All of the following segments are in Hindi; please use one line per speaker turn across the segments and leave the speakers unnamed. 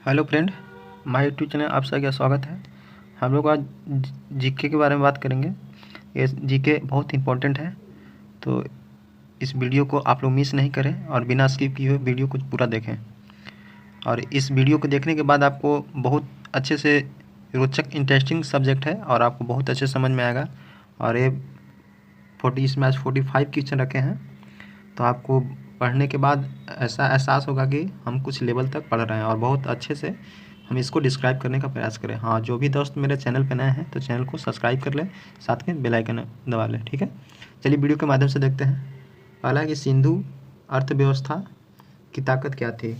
Hello friend, my YouTube channel आप सबका स्वागत है। हम लोग आज जीके के बारे में बात करेंगे। ये जीके बहुत इंपॉर्टेंट है, तो इस वीडियो को आप लोग मिस नहीं करें और बिना स्किप किए हुए वीडियो को पूरा देखें। और इस वीडियो को देखने के बाद आपको बहुत अच्छे से रोचक इंटरेस्टिंग सब्जेक्ट है और आपको बहुत अच्छे समझ में आएगा। और ये इसमें आज 45 क्वेश्चन रखे हैं, तो आपको पढ़ने के बाद ऐसा एहसास होगा कि हम कुछ लेवल तक पढ़ रहे हैं और बहुत अच्छे से हम इसको डिस्क्राइब करने का प्रयास करें। हाँ, जो भी दोस्त मेरे चैनल पर नए हैं तो चैनल को सब्सक्राइब कर लें, साथ में बेल आइकन दबा लें। ठीक है, चलिए वीडियो के माध्यम से देखते हैं। पहला है कि सिंधु अर्थव्यवस्था की ताकत क्या थी।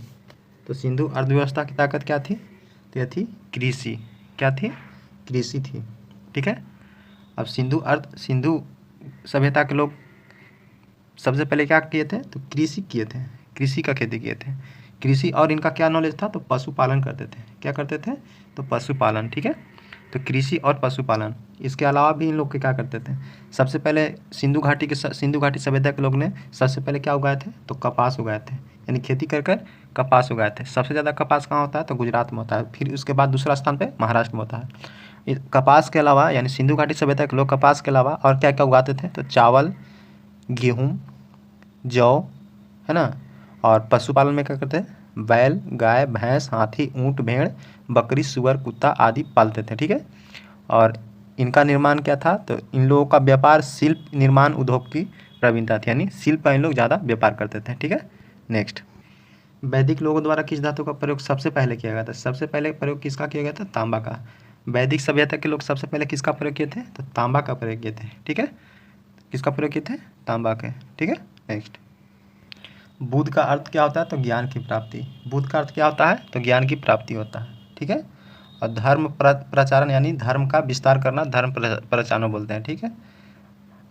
तो सिंधु अर्थव्यवस्था की ताकत क्या थी? तो यह थी कृषि। क्या थी? कृषि थी। ठीक है, अब सिंधु सभ्यता के लोग सबसे पहले क्या किए थे? तो कृषि किए थे, कृषि का खेती किए थे। कृषि और इनका क्या नॉलेज था? तो पशुपालन करते थे। क्या करते थे? तो पशुपालन। ठीक है, तो कृषि और पशुपालन। इसके अलावा भी इन लोग के क्या करते थे? सबसे पहले सिंधु घाटी सभ्यता के लोग ने सबसे पहले क्या उगाए थे? तो कपास उगाए थे, यानी खेती कर कर कपास उगाए थे। सबसे ज़्यादा कपास कहाँ होता है? तो गुजरात में होता है। फिर उसके बाद दूसरा स्थान पे महाराष्ट्र में होता है। कपास के अलावा, यानी सिंधु घाटी सभ्यता के लोग कपास के अलावा और क्या क्या उगाते थे? तो चावल, गेहूँ, जौ, है ना। और पशुपालन में क्या करते हैं? बैल, गाय, भैंस, हाथी, ऊँट, भेड़, बकरी, सुअर, कुत्ता आदि पालते थे। ठीक है, और इनका निर्माण क्या था? तो इन लोगों का व्यापार शिल्प निर्माण उद्योग की प्रवीणता थी, यानी शिल्प का इन लोग ज़्यादा व्यापार करते थे। ठीक है, नेक्स्ट, वैदिक लोगों द्वारा किस धातु का प्रयोग सबसे पहले किया गया था? सबसे पहले प्रयोग किसका किया गया था? तांबा का। वैदिक सभ्यता के लोग सबसे पहले किसका प्रयोग किए थे? तो तांबा का प्रयोग किए थे। ठीक है, किसका प्रयोग किए थे? तांबा के। ठीक है, नेक्स्ट, बुद्ध का अर्थ क्या होता है? तो ज्ञान की प्राप्ति। बुद्ध का अर्थ क्या होता है? तो ज्ञान की प्राप्ति होता है। ठीक है, और धर्म प्रचारण यानी धर्म का विस्तार करना, धर्म प्रचारण बोलते हैं। ठीक है,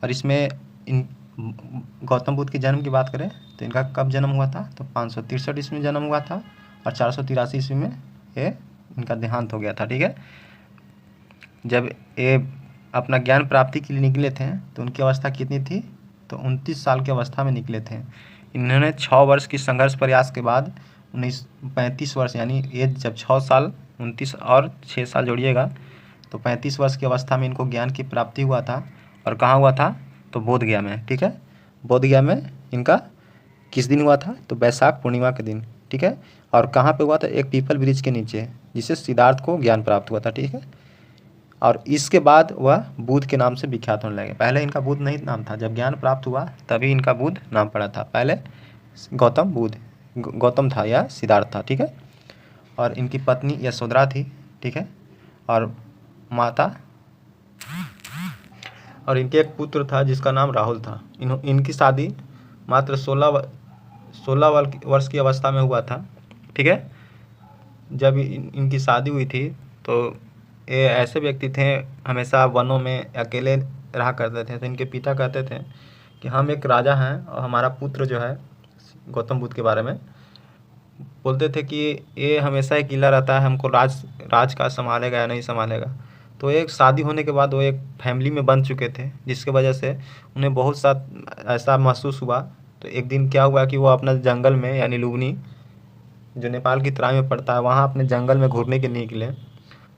और इसमें इन गौतम बुद्ध के जन्म की बात करें तो इनका कब जन्म हुआ था? तो 563 ईस्वी में जन्म हुआ था और 483 ईस्वी में ये इनका देहांत हो गया था। ठीक है, जब ये अपना ज्ञान प्राप्ति के लिए निकले थे तो उनकी अवस्था कितनी थी? तो 29 साल की अवस्था में निकले थे। इन्होंने 6 वर्ष की संघर्ष प्रयास के बाद 35 वर्ष, यानी एज जब 6 साल 29 और 6 साल जोड़िएगा तो 35 वर्ष की अवस्था में इनको ज्ञान की प्राप्ति हुआ था। और कहाँ हुआ था? तो बोधगया में। ठीक है, बोधगया में इनका किस दिन हुआ था? तो वैशाख पूर्णिमा के दिन। ठीक है, और कहाँ पे हुआ था? एक पीपल वृक्ष के नीचे, जिससे सिद्धार्थ को ज्ञान प्राप्त हुआ था। ठीक है, और इसके बाद वह बुद्ध के नाम से विख्यात होने लगे। पहले इनका बुद्ध नहीं नाम था, जब ज्ञान प्राप्त हुआ तभी इनका बुद्ध नाम पड़ा था। पहले गौतम था या सिद्धार्थ था। ठीक है, और इनकी पत्नी यशोधरा थी। ठीक है, और माता, और इनके एक पुत्र था जिसका नाम राहुल था। इनकी शादी मात्र 16 वर्ष की अवस्था में हुआ था। ठीक है, जब इनकी शादी हुई थी तो ये ऐसे व्यक्ति थे, हमेशा वनों में अकेले रहा करते थे। तो इनके पिता कहते थे कि हम एक राजा हैं और हमारा पुत्र जो है, गौतम बुद्ध के बारे में बोलते थे कि ये हमेशा एक अकेला रहता है, हमको राज का संभालेगा या नहीं संभालेगा। तो एक शादी होने के बाद वो एक फैमिली में बन चुके थे, जिसकी वजह से उन्हें बहुत सा ऐसा महसूस हुआ। तो एक दिन क्या हुआ कि वो अपना जंगल में, यानी लुबनी जो नेपाल की तराई में पड़ता है, वहाँ अपने जंगल में घूरने के निकले।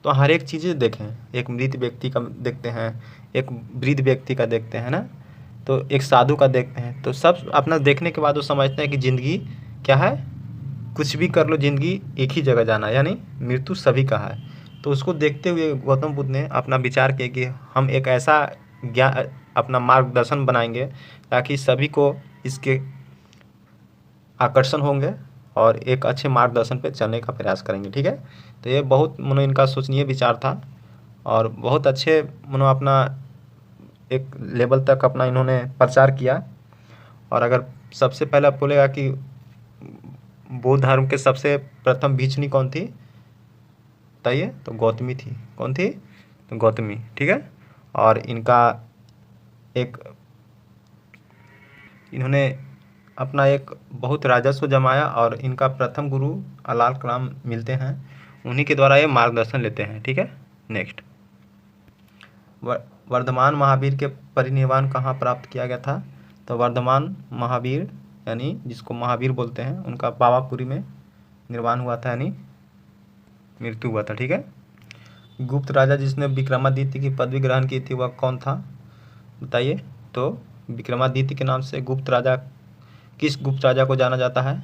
तो हर एक चीज़ें देखें, एक मृत व्यक्ति का देखते हैं, एक वृद्ध व्यक्ति का देखते हैं ना, तो एक साधु का देखते हैं। तो सब अपना देखने के बाद वो समझते हैं कि ज़िंदगी क्या है, कुछ भी कर लो, ज़िंदगी एक ही जगह जाना, यानी मृत्यु सभी का है। तो उसको देखते हुए गौतम बुद्ध ने अपना विचार किया कि हम एक ऐसा ज्ञान, अपना मार्गदर्शन बनाएंगे ताकि सभी को इसके आकर्षण होंगे और एक अच्छे मार्गदर्शन पे चलने का प्रयास करेंगे। ठीक है, तो ये बहुत इनका सोचनीय विचार था और बहुत अच्छे अपना एक लेवल तक अपना इन्होंने प्रचार किया। और अगर सबसे पहले आप बोलेगा कि बौद्ध धर्म के सबसे प्रथम भिक्षुणी कौन थी, बताइए? तो गौतमी थी। कौन थी? तो गौतमी। ठीक है, और इन्होंने अपना एक बहुत राजस्व जमाया और इनका प्रथम गुरु अलाल कलाम मिलते हैं, उन्हीं के द्वारा ये मार्गदर्शन लेते हैं। ठीक है, नेक्स्ट, वर्धमान महावीर के परिनिर्वाण कहाँ प्राप्त किया गया था? तो वर्धमान महावीर, यानी जिसको महावीर बोलते हैं, उनका पावापुरी में निर्वाण हुआ था, यानी मृत्यु हुआ था। ठीक है। गुप्त राजा जिसने विक्रमादित्य की पदवी ग्रहण की थी वह कौन था बताइए। तो विक्रमादित्य के नाम से गुप्त राजा, किस गुप्त राजा को जाना जाता है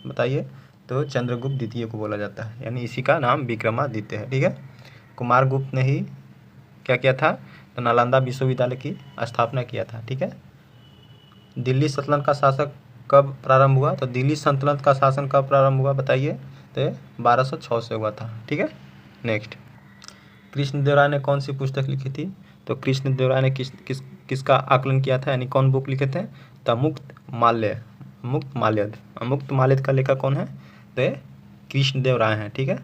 बताइए। तो चंद्रगुप्त द्वितीय को बोला जाता है, यानी इसी का नाम विक्रमादित्य है। ठीक है। कुमार गुप्त ने ही क्या किया था, तो नालंदा विश्वविद्यालय की स्थापना किया था। ठीक है। दिल्ली सल्तनत का शासक कब प्रारंभ हुआ, तो दिल्ली सल्तनत का शासन कब प्रारंभ हुआ बताइए। तो 1206 से हुआ था। ठीक है। नेक्स्ट, कृष्णदेव राय ने कौन सी पुस्तक लिखी थी, तो कृष्णदेव राय ने किसका आकलन किया था, यानी कौन बुक लिखे थे, तो मुक्त माल्य, मुक्त माल्यद। मुक्त माल्यद का लेखक कौन है, तो ये कृष्णदेव राय हैं। ठीक है।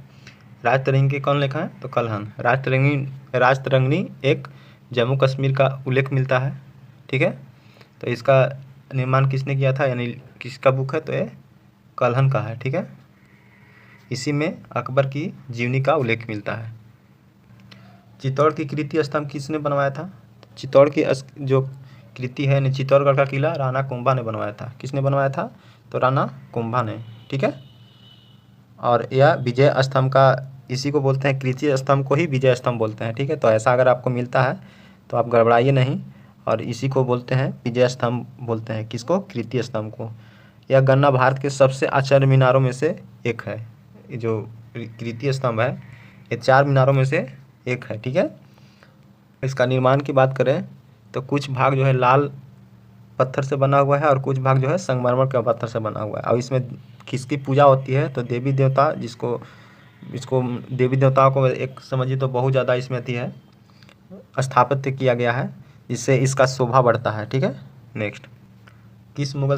राजतरंगी कौन लिखा है, तो कलहन। राजतरंगिणी एक जम्मू कश्मीर का उल्लेख मिलता है। ठीक है। तो इसका निर्माण किसने किया था, यानी किसका बुक है, तो ये कलहन का है। ठीक है। इसी में अकबर की जीवनी का उल्लेख मिलता है। चित्तौड़ की कीर्ति स्तंभ किसने बनवाया था, चित्तौड़ की जो कीर्ति है यानी चित्तौड़गढ़ का किला राणा कुंभा ने बनवाया था। किसने बनवाया था, तो राणा कुंभा ने। ठीक है। और यह विजय स्तंभ का, इसी को बोलते हैं, कीर्ति स्तंभ को ही विजय स्तंभ बोलते हैं। ठीक है। तो ऐसा अगर आपको मिलता है तो आप गड़बड़ाइए नहीं, और इसी को बोलते हैं विजय स्तंभ बोलते हैं। किसको, कीर्ति स्तंभ को। यह गन्ना भारत के सबसे आचार्य मीनारों में से एक है। ये जो कीर्ति स्तंभ है ये 4 मीनारों में से एक है। ठीक है। इसका निर्माण की बात करें तो कुछ भाग जो है लाल पत्थर से बना हुआ है और कुछ भाग जो है संगमरमर के पत्थर से बना हुआ है। और इसमें किसकी पूजा होती है, तो देवी देवता, इसको देवी देवताओं को एक समझिए तो बहुत ज़्यादा इसमें आती है, स्थापित किया गया है, जिससे इसका शोभा बढ़ता है। ठीक है। नेक्स्ट, किस मुगल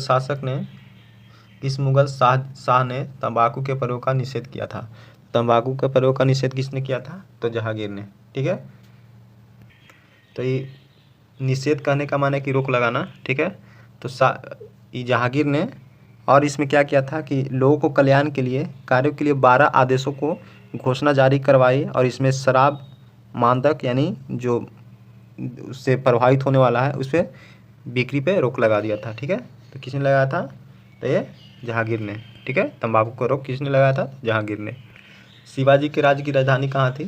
शाह ने तंबाकू के प्रयोग का निषेध किया था, तंबाकू के प्रयोग का निषेध किसने किया था, तो जहांगीर ने। ठीक है। तो ये निषेध कहने का माने कि रोक लगाना। ठीक है। तो ये जहांगीर ने, और इसमें क्या किया था कि लोगों को कल्याण के लिए, कार्यों के लिए 12 आदेशों को घोषणा जारी करवाई, और इसमें शराब, मादक यानी जो उससे प्रभावित होने वाला है उस पर बिक्री पे रोक लगा दिया था। ठीक है। तो किसने लगाया था, तो ये जहांगीर ने। ठीक है। तंबाकू को रोक किसने लगाया था, जहांगीर ने। शिवाजी के राज्य की राजधानी कहाँ थी,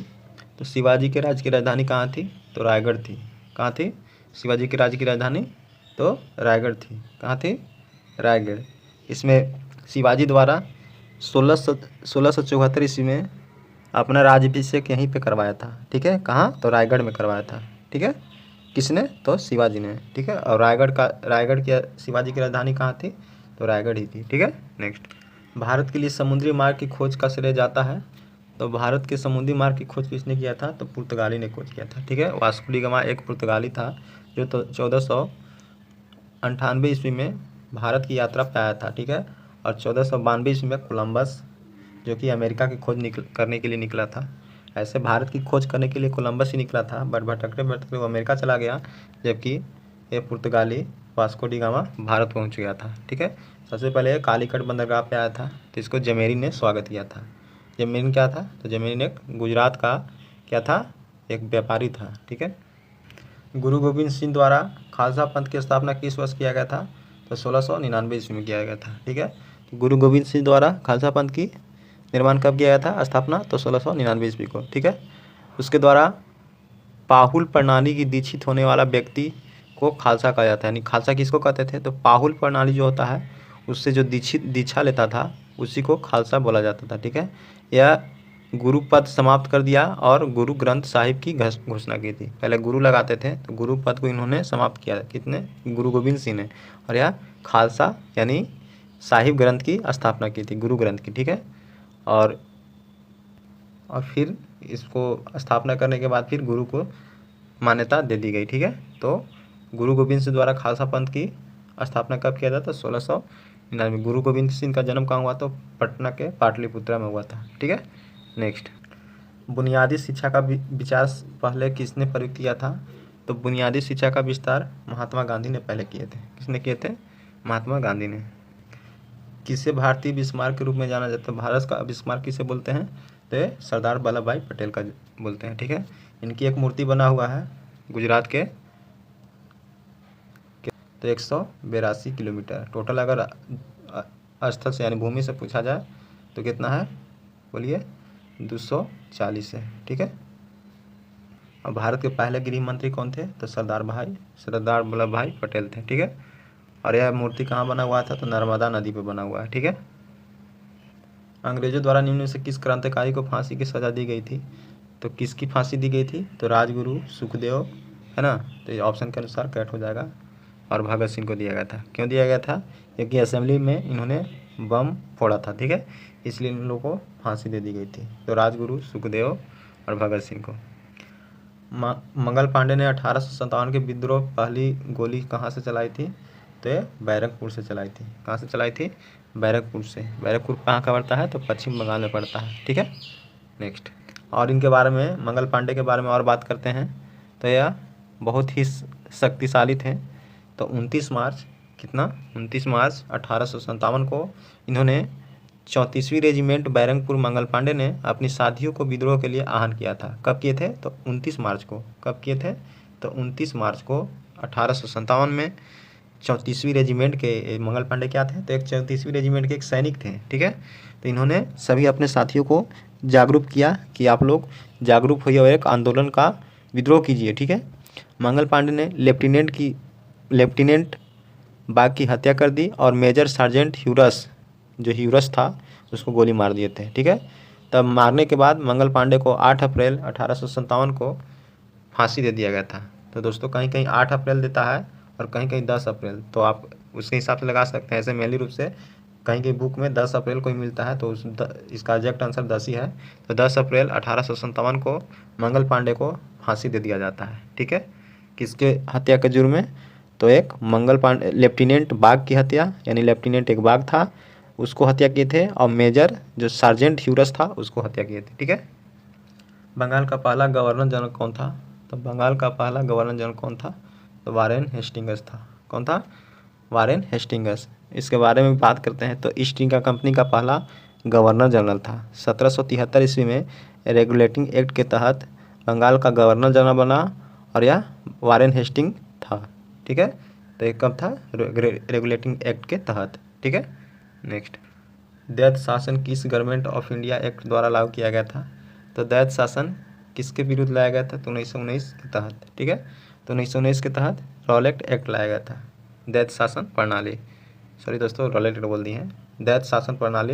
तो शिवाजी के राज्य की राजधानी कहाँ थी, तो रायगढ़ थी। कहाँ थी, शिवाजी के राज्य की राजधानी तो रायगढ़ थी। कहाँ थी, रायगढ़। इसमें शिवाजी द्वारा 1674 ईस्वी में अपना राज्याभिषेक यहीं पे करवाया था। ठीक है। कहाँ, तो रायगढ़ में करवाया था। ठीक है। किसने, तो शिवाजी ने। ठीक है। और रायगढ़ की शिवाजी की राजधानी कहाँ थी, तो रायगढ़ ही थी। ठीक है। नेक्स्ट, भारत के लिए समुद्री मार्ग की खोज का श्रेय जाता है, तो भारत के समुद्री मार्ग की खोज किसने किया था, तो पुर्तगाली ने खोज किया था। ठीक है। वास्को डी गामा एक पुर्तगाली था जो तो 1498 ईस्वी में भारत की यात्रा पर आया था। ठीक है। और 1492 ईस्वी में कोलंबस, जो कि अमेरिका की खोज करने के लिए निकला था। ऐसे भारत की खोज करने के लिए कोलंबस ही निकला था, बट भटकते भटकते वो अमेरिका चला गया, जबकि ये पुर्तगाली वास्को डी गामा भारत पहुंच गया था। ठीक है। सबसे पहले कालीकट बंदरगाह पे आया था, तो इसको जमेरी ने स्वागत किया था। जमेरी क्या था, तो जमेरी ने गुजरात का क्या था, एक व्यापारी था। ठीक है। गुरु गोविंद सिंह द्वारा खालसा पंथ की स्थापना किस वर्ष किया गया था, तो 1699 ईस्वी में किया गया था। ठीक है। तो गुरु गोविंद सिंह द्वारा खालसा पंथ की निर्माण कब किया गया था, स्थापना, तो 1699 ईस्वी को। ठीक है। उसके द्वारा पाहुल प्रणाली की दीक्षित होने वाला व्यक्ति को खालसा कहा जाता है। यानी खालसा किसको कहते थे, तो पाहुल प्रणाली जो होता है उससे जो दीक्षा लेता था उसी को खालसा बोला जाता था। ठीक है। यह गुरु पद समाप्त कर दिया और गुरु ग्रंथ साहिब की घोषणा की थी। पहले गुरु लगाते थे तो गुरु पद को इन्होंने समाप्त किया, कितने, गुरु गोविंद सिंह ने। और यह खालसा यानी साहिब ग्रंथ की स्थापना की थी, गुरु ग्रंथ की। ठीक है। और फिर इसको स्थापना करने के बाद फिर गुरु को मान्यता दे दी गई। ठीक है। तो गुरु गोविंद सिंह द्वारा खालसा पंथ की स्थापना कब किया था, तो 1699। गुरु गोविंद सिंह का जन्म कहाँ हुआ, तो पटना के पाटलिपुत्रा में हुआ था। ठीक है। नेक्स्ट, बुनियादी शिक्षा का विचार पहले किसने प्रयुक्त किया था, तो बुनियादी शिक्षा का विस्तार महात्मा गांधी ने पहले किए थे। किसने किए थे, महात्मा गांधी ने। किसे भारतीय बिस्मार्क के रूप में जाना जाता है, भारत का बिस्मार्क किसे बोलते हैं, तो सरदार वल्लभ भाई पटेल का बोलते हैं। ठीक है। इनकी एक मूर्ति बना हुआ है गुजरात के, तो 182 किलोमीटर टोटल, अगर स्थल से यानी भूमि से पूछा जाए तो कितना है, बोलिए, 240 है। ठीक है। और भारत के पहले गृह मंत्री कौन थे? तो सरदार वल्लभ भाई पटेल थे। ठीक है। और यह मूर्ति कहाँ बना हुआ था? तो नर्मदा नदी पे बना हुआ है। ठीक है। अंग्रेजों द्वारा निम्न में से किस क्रांतिकारी को फांसी की सजा दी गई थी? तो किसकी फांसी दी गई थी? तो राजगुरु, सुखदेव, है ना। तो ये ऑप्शन के अनुसार करेक्ट हो जाएगा। और भगत सिंह को दिया गया था। क्यों दिया गया था? क्योंकि असेंबली में इन्होंने बम फोड़ा था। ठीक है, इसलिए इन लोगों को फांसी दे दी गई थी। तो राजगुरु, सुखदेव और भगत सिंह को। मंगल पांडे ने 1857 के विद्रोह पहली गोली कहाँ से चलाई थी? तो ये बैरकपुर से चलाई थी। कहाँ से चलाई थी? बैरकपुर से। बैरकपुर कहाँ का पड़ता है? तो पश्चिम बंगाल में पड़ता है। ठीक है। नेक्स्ट, और इनके बारे में, मंगल पांडे के बारे में और बात करते हैं। तो यह बहुत ही शक्तिशाली थे। तो 29 मार्च 1857 को इन्होंने 34वीं रेजिमेंट बैरकपुर मंगल पांडे ने अपनी साथियों को विद्रोह के लिए आह्वान किया था। कब किए थे? तो 29 मार्च को। कब किए थे? तो 29 मार्च को 1857 में 34वीं रेजिमेंट के मंगल पांडे क्या थे? तो एक 34वीं रेजिमेंट के एक सैनिक थे। ठीक है। तो इन्होंने सभी अपने साथियों को जागरूक किया कि आप लोग जागरूक होइए और एक आंदोलन का विद्रोह कीजिए। ठीक है। मंगल पांडे ने लेफ्टिनेंट बाग की हत्या कर दी और मेजर सार्जेंट ह्यूरस था उसको गोली मार दिए थे। ठीक है। तब मारने के बाद मंगल पांडे को 8 अप्रैल 1857 को फांसी दे दिया गया था। तो दोस्तों कहीं कहीं 8 अप्रैल देता है और कहीं कहीं 10 अप्रैल, तो आप उसके हिसाब से लगा सकते हैं। ऐसे मेनली रूप से कहीं कहीं बुक में 10 अप्रैल को ही मिलता है, तो इसका एग्जैक्ट आंसर 10 ही है। तो 10 अप्रैल 1857 को मंगल पांडे को फांसी दे दिया जाता है। ठीक है। किसके हत्या के जुर्म में? तो एक मंगल पांडे, लेफ्टिनेंट बाग की हत्या, यानी लेफ्टिनेंट एक बाग था उसको हत्या किए थे, और मेजर जो सार्जेंट ह्यूरस था उसको हत्या किए थे। ठीक है। बंगाल का पहला गवर्नर जनरल कौन था? तो बंगाल का पहला गवर्नर जनरल कौन था? तो वारेन हेस्टिंग्स था। कौन था? Warren Hastings. इसके बारे में बात करते हैं। तो ईस्ट इंडिया कंपनी का पहला गवर्नर जनरल था। 1773 ईस्वी में रेगुलेटिंग एक्ट के तहत बंगाल का गवर्नर जनरल बना और यह वारेन हेस्टिंग था। ठीक है। तो ये कब था? रेगुलेटिंग एक्ट के तहत। ठीक है। नेक्स्ट, दैत शासन किस गवर्नमेंट ऑफ इंडिया एक्ट द्वारा लागू किया गया था? तो दैत शासन किसके विरुद्ध लाया गया था? तो 1919 के तहत। ठीक है। तो 1919 के तहत रॉलेट एक्ट लाया गया था। दैत शासन प्रणाली, सॉरी दोस्तों रॉलेट बोल दी है, दैत शासन प्रणाली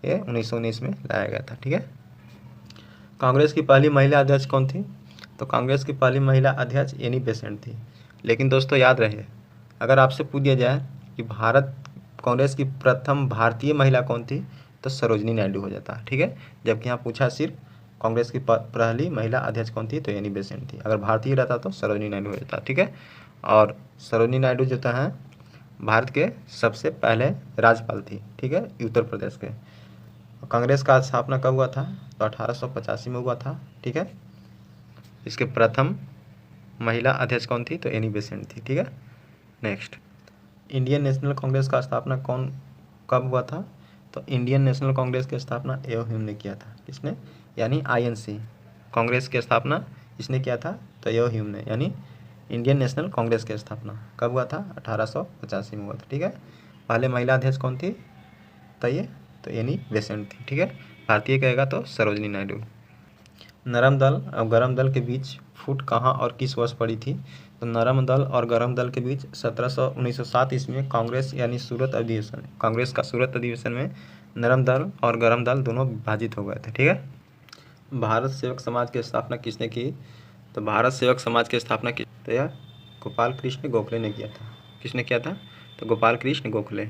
ये 1919 में लाया गया था। ठीक है। कांग्रेस की पहली महिला अध्यक्ष कौन थी? तो कांग्रेस की पहली महिला अध्यक्ष एनी बेसेंट थी। लेकिन दोस्तों याद रहे, अगर आपसे पूछ दिया जाए कि कांग्रेस की प्रथम भारतीय महिला कौन थी, तो सरोजनी नायडू हो जाता। ठीक है। जबकि यहाँ पूछा सिर्फ कांग्रेस की पहली महिला अध्यक्ष कौन थी, तो एनी बेसेंट थी। अगर भारतीय रहता तो सरोजनी नायडू हो जाता। ठीक है। और सरोजनी नायडू जो है भारत के सबसे पहले राज्यपाल थी। ठीक है, उत्तर प्रदेश के। कांग्रेस का स्थापना कब हुआ था? तो 1885 में हुआ था। ठीक है। इसके प्रथम महिला अध्यक्ष कौन थी? तो एनी बेसेंट थी। ठीक है। नेक्स्ट, इंडियन नेशनल कांग्रेस का स्थापना कब हुआ था? तो इंडियन नेशनल कांग्रेस की स्थापना एओ ह्यूम ने किया था। किसने? यानी आईएनसी कांग्रेस की स्थापना इसने किया था, तो एओ ह्यूम ने। यानी इंडियन नेशनल कांग्रेस की स्थापना कब हुआ था? 1885 में हुआ था। ठीक है। पहले महिला अध्यक्ष कौन थी? तो एनी बेसेंट थी। ठीक है। भारतीय कहेगा तो सरोजनी नायडू। नरम दल और गरम दल के बीच फूट कहाँ और किस वर्ष पड़ी थी? तो नरम दल और गरम दल के बीच 1907 ईस्वी में कांग्रेस यानी कांग्रेस का सूरत अधिवेशन में नरम दल और गरम दल दोनों विभाजित हो गए थे। ठीक है। भारत सेवक समाज की स्थापना किसने की? तो भारत सेवक समाज की स्थापना की तो यह गोपाल कृष्ण गोखले ने किया था। किसने किया था? तो गोपाल कृष्ण गोखले।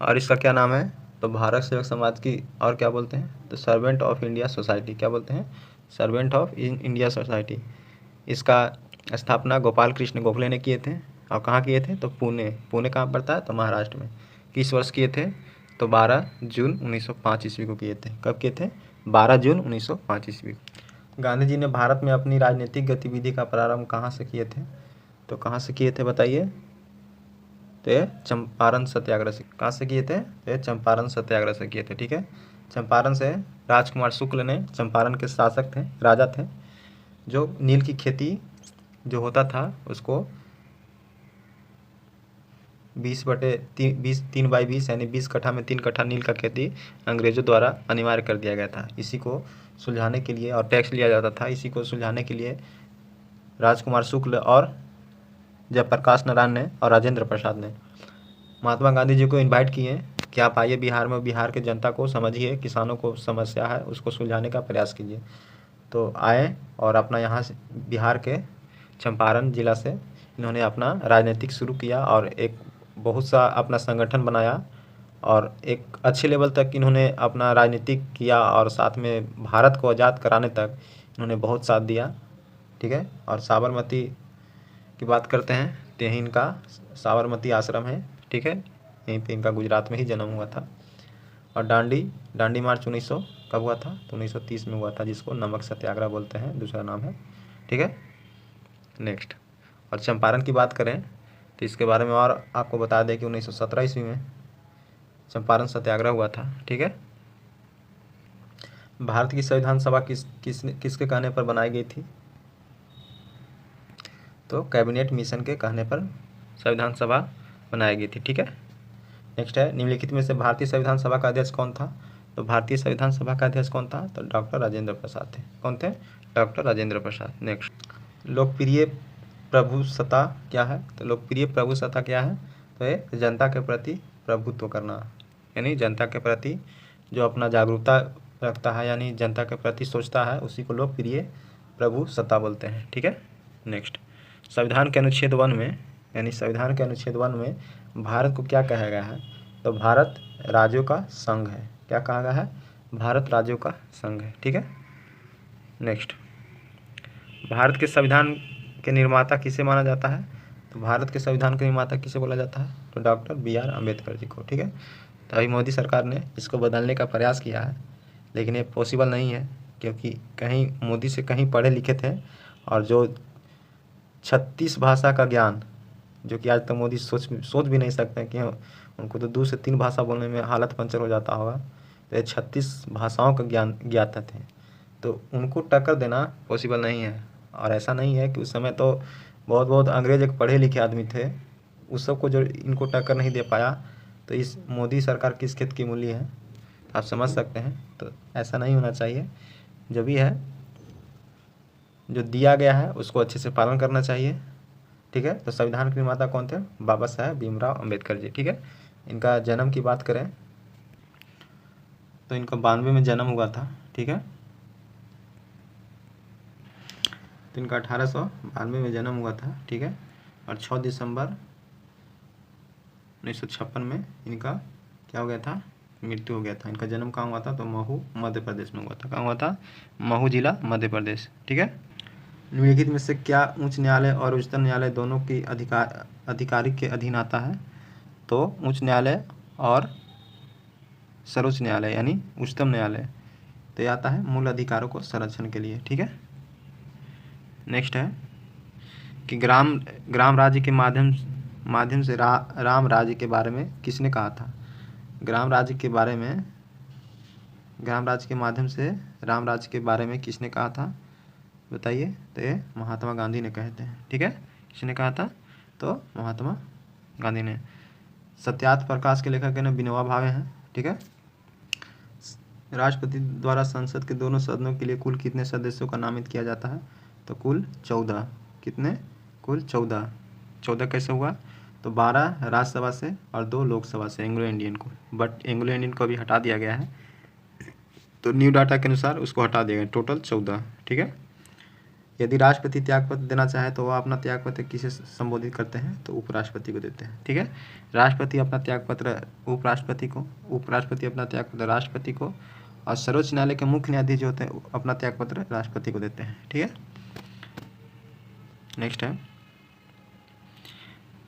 और इसका क्या नाम है? तो भारत सेवक समाज की और क्या बोलते हैं? तो सर्वेंट ऑफ इंडिया सोसाइटी। क्या बोलते हैं? Servant of India society. इसका स्थापना गोपाल कृष्ण गोखले ने किए थे। और कहाँ किए थे? तो पुणे कहाँ पड़ता है? तो महाराष्ट्र में। किस वर्ष किए थे? तो 12 जून 1905 ईस्वी को किए थे। कब किए थे? 12 जून 1905 ईस्वी। गांधी जी ने भारत में अपनी राजनीतिक गतिविधि का प्रारंभ कहाँ से किए थे? तो कहाँ से किए थे बताइए? तो ये चंपारण सत्याग्रह से। कहाँ से किए थे? तो ये चंपारण सत्याग्रह से किए थे। ठीक है। चंपारण से राजकुमार शुक्ल ने, चंपारण के शासक थे, राजा थे, जो नील की खेती जो होता था उसको 3/20 यानी 20 कट्ठा में 3 कट्ठा नील का खेती अंग्रेज़ों द्वारा अनिवार्य कर दिया गया था। इसी को सुलझाने के लिए, और टैक्स लिया जाता था, इसी को सुलझाने के लिए राजकुमार शुक्ल और जयप्रकाश नारायण ने और राजेंद्र प्रसाद ने महात्मा गांधी जी को इनवाइट किए कि आप आइए बिहार में, बिहार के जनता को समझिए, किसानों को समस्या है उसको सुलझाने का प्रयास कीजिए। तो आए और अपना यहाँ से बिहार के चंपारण जिला से इन्होंने अपना राजनीतिक शुरू किया और एक बहुत सा अपना संगठन बनाया और एक अच्छे लेवल तक इन्होंने अपना राजनीतिक किया और साथ में भारत को आज़ाद कराने तक इन्होंने बहुत साथ दिया। ठीक है। और साबरमती की बात करते हैं तो यहीं इनका साबरमती आश्रम है। ठीक है, यहीं पे इनका गुजरात में ही जन्म हुआ था। और दांडी मार्च 1900 कब हुआ था? तो 1930 में हुआ था, जिसको नमक सत्याग्रह बोलते हैं, दूसरा नाम है। ठीक है, नेक्स्ट। और चंपारण की बात करें तो इसके बारे में और आपको बता दें कि 1917 ईस्वी में चंपारण सत्याग्रह हुआ था। ठीक है। भारत की संविधान सभा किसके कहने पर बनाई गई थी? तो कैबिनेट मिशन के कहने पर संविधान सभा बनाई गई थी। ठीक है, नेक्स्ट है, निम्नलिखित में से भारतीय संविधान सभा का अध्यक्ष कौन था? तो भारतीय संविधान सभा का अध्यक्ष कौन था? तो डॉक्टर राजेंद्र प्रसाद थे। कौन थे? डॉक्टर राजेंद्र प्रसाद। नेक्स्ट, लोकप्रिय प्रभुसत्ता क्या है? तो लोकप्रिय प्रभुसत्ता क्या है? तो ये जनता के प्रति प्रभुत्व करना, यानी जनता के प्रति जो अपना जागरूकता रखता है, यानी जनता के प्रति सोचता है, उसी को लोकप्रिय प्रभुसत्ता बोलते हैं। ठीक है, नेक्स्ट। संविधान के अनुच्छेद 1 में, यानी संविधान के अनुच्छेद 1 में भारत को क्या कहा गया है? तो भारत राज्यों का संघ है। क्या कहा गया है? भारत राज्यों का संघ है। ठीक है, नेक्स्ट। भारत के संविधान के निर्माता किसे माना जाता है? तो भारत के संविधान के निर्माता किसे बोला जाता है? तो डॉक्टर BR अम्बेडकर जी को। ठीक है, तो अभी मोदी सरकार ने इसको बदलने का प्रयास किया है, लेकिन ये पॉसिबल नहीं है, क्योंकि कहीं मोदी से कहीं पढ़े लिखे थे और जो 36 भाषा का ज्ञान, जो कि आज तक मोदी सोच भी नहीं सकते हैं कि उनको तो 2 से 3 भाषा बोलने में हालत पंचर हो जाता होगा, तो ये 36 भाषाओं का ज्ञान ज्ञाता थे, तो उनको टक्कर देना पॉसिबल नहीं है। और ऐसा नहीं है कि उस समय तो बहुत अंग्रेज एक पढ़े लिखे आदमी थे, उस सब को जो इनको टक्कर नहीं दे पाया, तो इस मोदी सरकार किस खेत की मूली है, आप समझ सकते हैं। तो ऐसा नहीं होना चाहिए, जो भी है, जो दिया गया है उसको अच्छे से पालन करना चाहिए। ठीक है, तो संविधान के निर्माता कौन थे? बाबा साहेब भीमराव अम्बेडकर जी। ठीक है, इनका जन्म की बात करें तो इनका 92 में जन्म हुआ था। ठीक है, तो इनका 1892 में जन्म हुआ था। ठीक है, और 6 दिसंबर 1956 में इनका क्या हो गया था? मृत्यु हो गया था। इनका जन्म कहाँ हुआ था? तो महू मध्य प्रदेश में हुआ था। कहाँ हुआ था? महू जिला मध्य प्रदेश। ठीक है, निम्नलिखित में से क्या उच्च न्यायालय और उच्चतम न्यायालय दोनों की अधिकारिक के अधीन आता है? तो उच्च न्यायालय और सर्वोच्च न्यायालय, यानी उच्चतम न्यायालय, तो ये आता है मूल अधिकारों को संरक्षण के लिए। ठीक है, नेक्स्ट है कि ग्राम राज्य के माध्यम से राम राज्य के बारे में किसने कहा था? ग्राम राज्य के माध्यम से राम राज्य के बारे में किसने कहा था? बताइए। तो ये महात्मा गांधी ने कहते हैं। ठीक है, किसने कहा था? तो महात्मा गांधी ने। सत्यार्थ प्रकाश के लेखक ने विनोबा भावे हैं। ठीक है, राष्ट्रपति द्वारा संसद के दोनों सदनों के लिए कुल कितने सदस्यों का नामित किया जाता है? तो कुल 14। कितने? कुल 14। 14 कैसे हुआ? तो 12 राज्यसभा से और 2 लोकसभा से, एंग्लो इंडियन को, बट एंग्लो इंडियन को अभी हटा दिया गया है, तो न्यू डाटा के अनुसार उसको हटा दिया गया, टोटल 14। ठीक है, यदि राष्ट्रपति त्यागपत्र देना चाहे तो वह अपना त्यागपत्र किसे संबोधित करते हैं? तो उपराष्ट्रपति को देते हैं। ठीक है, राष्ट्रपति अपना त्यागपत्र उपराष्ट्रपति को, उपराष्ट्रपति अपना त्यागपत्र राष्ट्रपति को, और सर्वोच्च न्यायालय के मुख्य न्यायाधीश जो होते हैं अपना त्यागपत्र राष्ट्रपति को देते हैं। ठीक है, नेक्स्ट है,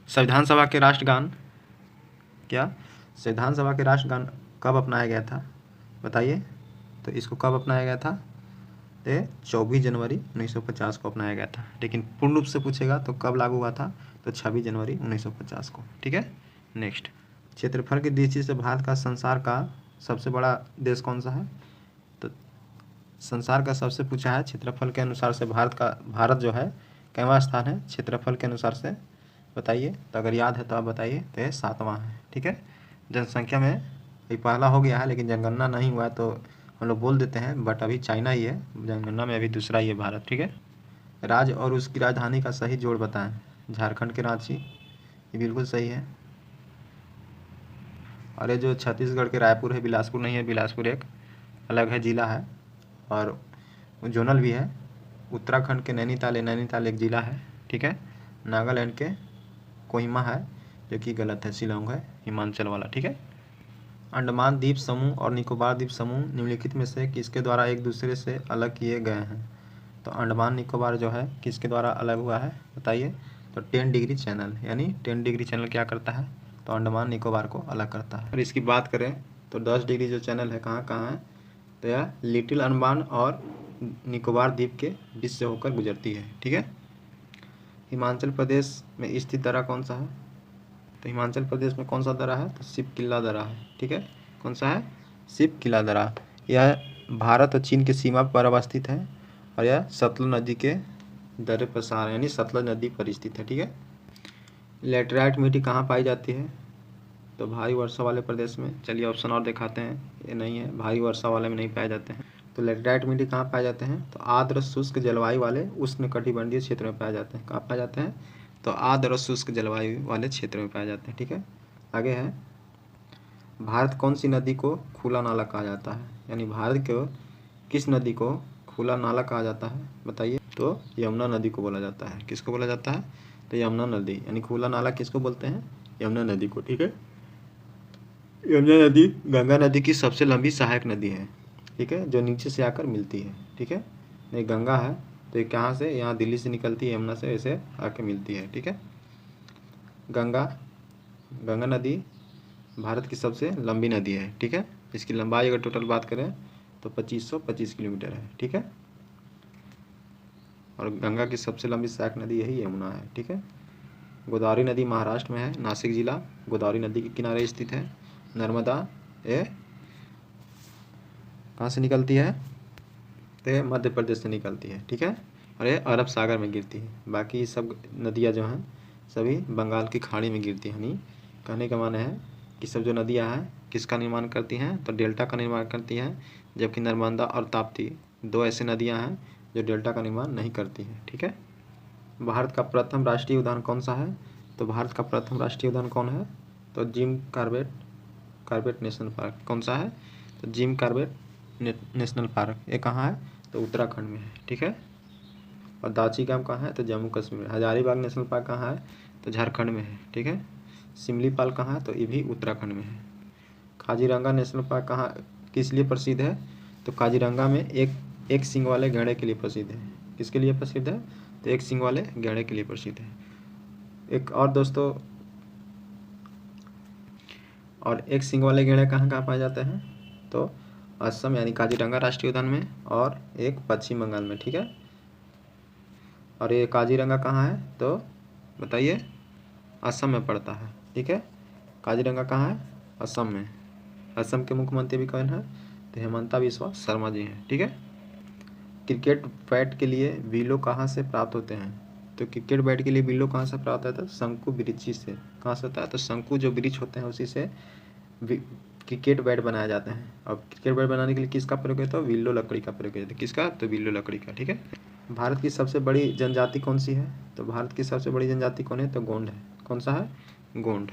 संविधान सभा के राष्ट्रगान क्या? संविधान सभा के राष्ट्रगान कब अपनाया गया था? बताइए। तो इसको कब अपनाया गया था? तो 24 जनवरी 1950 को अपनाया गया था, लेकिन पूर्ण रूप से पूछेगा तो कब लागू हुआ था? तो 26 जनवरी 1950 को। ठीक है, नेक्स्ट। क्षेत्रफल की दृष्टि से भारत का संसार का सबसे बड़ा देश कौन सा है? तो संसार का सबसे पूछा है, क्षेत्रफल के अनुसार से भारत जो है कैवां स्थान है क्षेत्रफल के अनुसार से? बताइए, तो अगर याद है तो आप बताइए। तो ये 7वां है, ठीक है। जनसंख्या में ये पहला हो गया है, लेकिन जनगणना नहीं हुआ है तो हम लोग बोल देते हैं, बट अभी चाइना ही है जनगणना में, अभी दूसरा ही है भारत, ठीक है। राज्य और उसकी राजधानी का सही जोड़ बताएं। झारखंड के रांची, ये बिल्कुल सही है। और ये जो छत्तीसगढ़ के रायपुर है, बिलासपुर नहीं है, बिलासपुर एक अलग है, जिला है और जोनल भी है। उत्तराखंड के नैनीताल, नैनीताल एक ज़िला है, ठीक है। नागालैंड के कोहिमा है, जो कि गलत है, शिलोंग है हिमाचल वाला, ठीक है। अंडमान द्वीप समूह और निकोबार द्वीप समूह निम्नलिखित में से किसके द्वारा एक दूसरे से अलग किए गए हैं। तो अंडमान निकोबार जो है किसके द्वारा अलग हुआ है बताइए। तो 10 डिग्री चैनल, यानी 10 डिग्री चैनल क्या करता है, तो अंडमान निकोबार को अलग करता है। और इसकी बात करें तो 10 डिग्री जो चैनल है कहाँ कहाँ है, तो यह लिटिल अंडमान और निकोबार द्वीप के बीच से होकर गुजरती है, ठीक है। हिमाचल प्रदेश में स्थित दर्रा कौन सा है, तो हिमाचल प्रदेश में कौन सा दर्रा है, तो शिवकिला दर्रा है, ठीक है। कौन सा है, शिवकिला दर्रा। यह भारत और चीन की सीमा पर अवस्थित है और यह सतलुज नदी के दर्रे प्रसार यानी सतलुज नदी पर स्थित है, ठीक है। लेटराइट मिट्टी कहाँ पाई जाती है, तो भारी वर्षा वाले प्रदेश में। चलिए ऑप्शन और दिखाते हैं, ये नहीं है, भारी वर्षा वाले में नहीं पाए जाते हैं। तो लेटराइट मिट्टी कहाँ पाए जाते हैं, तो आर्द्र शुष्क जलवायु वाले उष्णकटिबंधीय क्षेत्र में पाए जाते हैं। कहाँ पाए जाते हैं, तो आर्द्र और शुष्क जलवायु वाले क्षेत्र में पाए जाते हैं, ठीक है। आगे है, भारत कौन सी नदी को खुला नाला कहा जाता है, यानी भारत को किस नदी को खुला नाला कहा जाता है बताइए। तो यमुना नदी को बोला जाता है। किसको बोला जाता है, तो यमुना नदी, यानी खुला नाला किसको बोलते हैं, यमुना नदी को, ठीक है। यमुना नदी गंगा नदी की सबसे लंबी सहायक नदी है, ठीक है, जो नीचे से आकर मिलती है, ठीक है। ये गंगा है तो ये कहाँ से, यहाँ दिल्ली से निकलती है, यमुना से ऐसे आके मिलती है, ठीक है। गंगा नदी भारत की सबसे लंबी नदी है, ठीक है। इसकी लंबाई अगर टोटल बात करें तो 2525 किलोमीटर है, ठीक है। और गंगा की सबसे लंबी सहायक नदी यही यमुना है, ठीक है। गोदावरी नदी महाराष्ट्र में है, नासिक जिला गोदावरी नदी के किनारे स्थित है। नर्मदा ये कहाँ से निकलती है, तो ये मध्य प्रदेश से निकलती है, ठीक है। और ये अरब सागर में गिरती है। बाकी सब नदियाँ जो हैं सभी बंगाल की खाड़ी में गिरती हैं। यानी कहने का माने है कि सब जो नदियाँ हैं किसका निर्माण करती हैं, तो डेल्टा का निर्माण करती हैं, जबकि नर्मदा और ताप्ती दो ऐसे नदियाँ हैं जो डेल्टा का निर्माण नहीं करती हैं, ठीक है। भारत का प्रथम राष्ट्रीय उद्यान कौन सा है, तो भारत का प्रथम राष्ट्रीय उद्यान कौन है, तो जिम कॉर्बेट नेशनल पार्क। कौन सा है, तो जिम कॉर्बेट नेशनल पार्क। ये कहाँ है, तो उत्तराखंड में है, ठीक है। और दाची गांव कहाँ है, तो जम्मू कश्मीर में। हजारीबाग नेशनल पार्क कहाँ है, तो झारखंड में है, ठीक है। सिमलीपाल कहाँ है, तो ये भी उत्तराखंड में है। काजीरंगा नेशनल पार्क कहाँ किस लिए प्रसिद्ध है, तो काजीरंगा में एक सींग वाले गैंडे के लिए प्रसिद्ध है। किसके लिए प्रसिद्ध है, तो एक सींग वाले गैंडे के लिए प्रसिद्ध है। एक और दोस्तों, और एक सींग वाले गैंडे कहाँ कहाँ पाए जाते हैं, तो असम यानी काजीरंगा राष्ट्रीय उद्यान में, और एक पश्चिम बंगाल में, ठीक है। और ये काजीरंगा कहाँ है, तो बताइए, असम में पड़ता है, ठीक है। काजीरंगा कहाँ है, असम में। असम के मुख्यमंत्री भी कौन है, तो हेमंता बिस्वा शर्मा जी हैं, ठीक है। क्रिकेट बैट के लिए विलो कहाँ से प्राप्त होते हैं, तो क्रिकेट बैट के लिए विलो कहाँ से प्राप्त होता है, तो शंकु वृक्षी से। कहाँ से होता है, तो शंकु जो वृक्ष होते हैं उसी से क्रिकेट बैट बनाए जाते हैं। और क्रिकेट बैट बनाने के लिए किसका प्रयोग होता है, तो विल्लो लकड़ी का प्रयोग होता है। किसका, तो विल्लो लकड़ी का, ठीक है। भारत की सबसे बड़ी जनजाति कौन सी है, तो भारत की सबसे बड़ी जनजाति कौन है, तो गोंड है। कौन सा है, गोंड।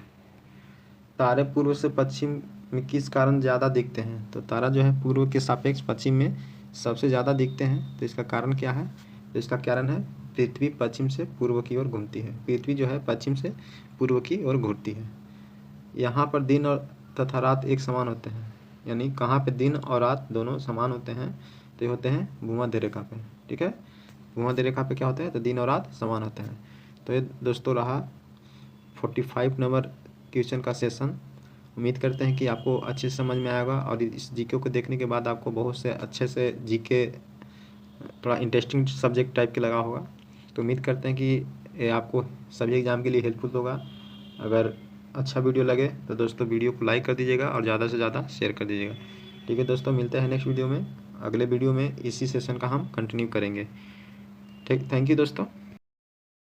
तारे पूर्व से पश्चिम में किस कारण ज़्यादा दिखते हैं, तो तारा जो है पूर्व के सापेक्ष पश्चिम में सबसे ज़्यादा दिखते हैं। तो इसका कारण क्या है, तो इसका कारण है पृथ्वी पश्चिम से पूर्व की ओर घूमती है। पृथ्वी जो है पश्चिम से पूर्व की ओर घूमती है। यहाँ पर दिन और तथा रात एक समान होते हैं, यानी कहाँ पे दिन और रात दोनों समान होते हैं, तो ये होते हैं भूमध्य रेखा पे, ठीक है। भूमध्य रेखा पे क्या होते हैं, तो दिन और रात समान होते हैं। तो ये दोस्तों रहा 45 नंबर क्वेश्चन का सेशन। उम्मीद करते हैं कि आपको अच्छे से समझ में आएगा और इस जीके को देखने के बाद आपको बहुत से अच्छे से जीके थोड़ा इंटरेस्टिंग सब्जेक्ट टाइप के लगा होगा। तो उम्मीद करते हैं कि ये आपको सभी एग्ज़ाम के लिए हेल्पफुल होगा। अगर अच्छा वीडियो लगे तो दोस्तों वीडियो को लाइक कर दीजिएगा और ज़्यादा से ज़्यादा शेयर कर दीजिएगा, ठीक है दोस्तों। मिलते हैं नेक्स्ट वीडियो में। अगले वीडियो में इसी सेशन का हम कंटिन्यू करेंगे, ठीक। थैंक यू दोस्तों।